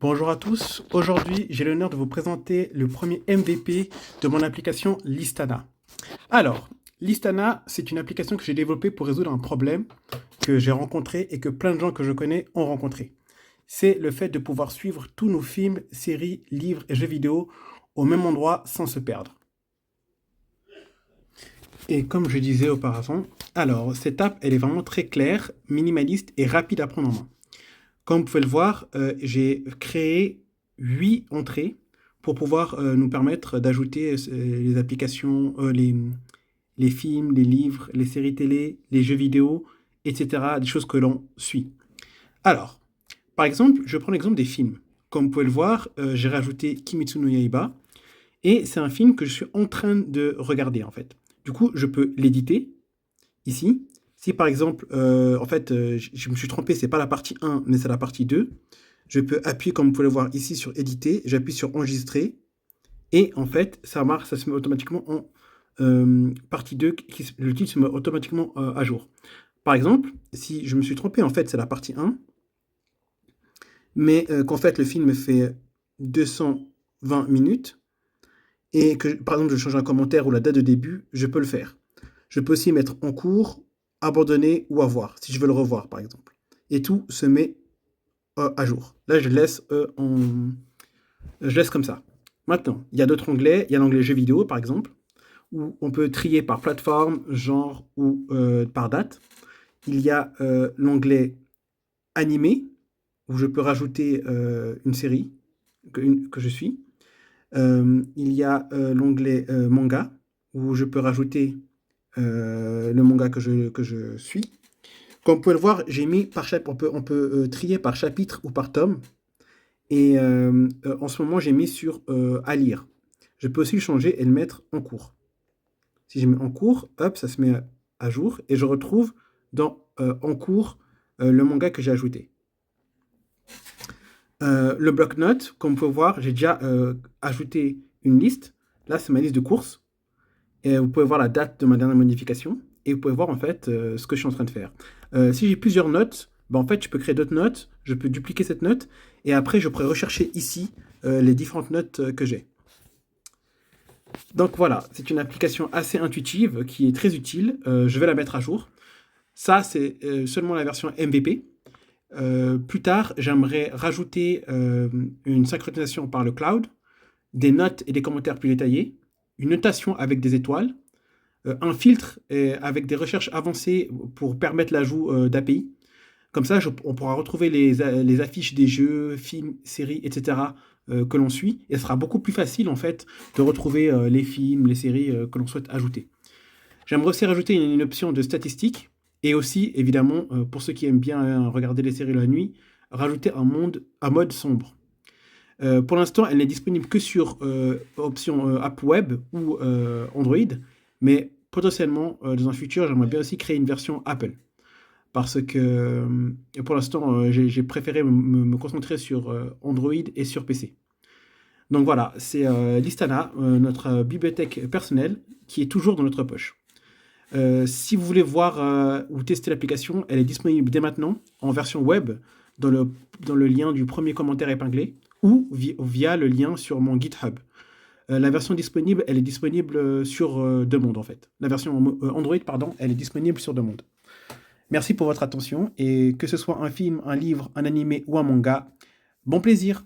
Bonjour à tous, aujourd'hui j'ai l'honneur de vous présenter le premier MVP de mon application Listana. Alors, Listana, c'est une application que j'ai développée pour résoudre un problème que j'ai rencontré et que plein de gens que je connais ont rencontré. C'est le fait de pouvoir suivre tous nos films, séries, livres et jeux vidéo au même endroit sans se perdre. Et comme je disais auparavant, alors cette app elle est vraiment très claire, minimaliste et rapide à prendre en main. Comme vous pouvez le voir, j'ai créé 8 entrées pour pouvoir nous permettre d'ajouter les applications, les films, les livres, les séries télé, les jeux vidéo, etc. Des choses que l'on suit. Alors, par exemple, je prends l'exemple des films. Comme vous pouvez le voir, j'ai rajouté Kimetsu no Yaiba et c'est un film que je suis en train de regarder en fait. Du coup, je peux l'éditer ici. Si par exemple, je me suis trompé, c'est pas la partie 1, mais c'est la partie 2, je peux appuyer, comme vous pouvez le voir ici, sur éditer, j'appuie sur enregistrer, et en fait, ça marche, ça se met automatiquement en partie 2, le titre se met automatiquement à jour. Par exemple, si je me suis trompé, en fait, c'est la partie 1, mais qu'en fait, le film fait 220 minutes, et que, par exemple, je change un commentaire ou la date de début, je peux le faire. Je peux aussi mettre en cours, abandonner ou avoir, si je veux le revoir, par exemple. Et tout se met à jour. Là, je laisse comme ça. Maintenant, il y a d'autres onglets. Il y a l'onglet jeux vidéo, par exemple, où on peut trier par plateforme, genre ou par date. Il y a l'onglet animé, où je peux rajouter une série que je suis. Il y a l'onglet manga, où je peux rajouter le manga que je suis. Comme vous pouvez le voir, j'ai mis par chapitre, on peut trier par chapitre ou par tome. Et en ce moment, j'ai mis sur à lire. Je peux aussi le changer et le mettre en cours. Si je mets en cours, hop, ça se met à jour et je retrouve dans en cours le manga que j'ai ajouté. Le bloc-notes, comme vous pouvez voir, j'ai déjà ajouté une liste. Là, c'est ma liste de courses. Et vous pouvez voir la date de ma dernière modification. Et vous pouvez voir en fait ce que je suis en train de faire. Si j'ai plusieurs notes, ben, en fait, je peux créer d'autres notes. Je peux dupliquer cette note. Et après, je pourrais rechercher ici les différentes notes que j'ai. Donc voilà, c'est une application assez intuitive qui est très utile. Je vais la mettre à jour. Ça, c'est seulement la version MVP. Plus tard, j'aimerais rajouter une synchronisation par le cloud, des notes et des commentaires plus détaillés, une notation avec des étoiles, un filtre avec des recherches avancées pour permettre l'ajout d'API. Comme ça, on pourra retrouver les affiches des jeux, films, séries, etc. Que l'on suit. Et ce sera beaucoup plus facile, en fait, de retrouver les films, les séries que l'on souhaite ajouter. J'aimerais aussi rajouter une option de statistiques. Et aussi, évidemment, pour ceux qui aiment bien regarder les séries la nuit, rajouter un mode sombre. Pour l'instant, elle n'est disponible que sur option app web ou Android. Mais potentiellement, dans un futur, j'aimerais bien aussi créer une version Apple. Parce que pour l'instant, j'ai préféré me concentrer sur Android et sur PC. Donc voilà, c'est Listana, notre bibliothèque personnelle, qui est toujours dans notre poche. Si vous voulez voir ou tester l'application, elle est disponible dès maintenant en version web dans le lien du premier commentaire épinglé ou via le lien sur mon GitHub. La version disponible, elle est disponible sur demande en fait. La version Android, pardon, elle est disponible sur demande. Merci pour votre attention et que ce soit un film, un livre, un animé ou un manga, bon plaisir!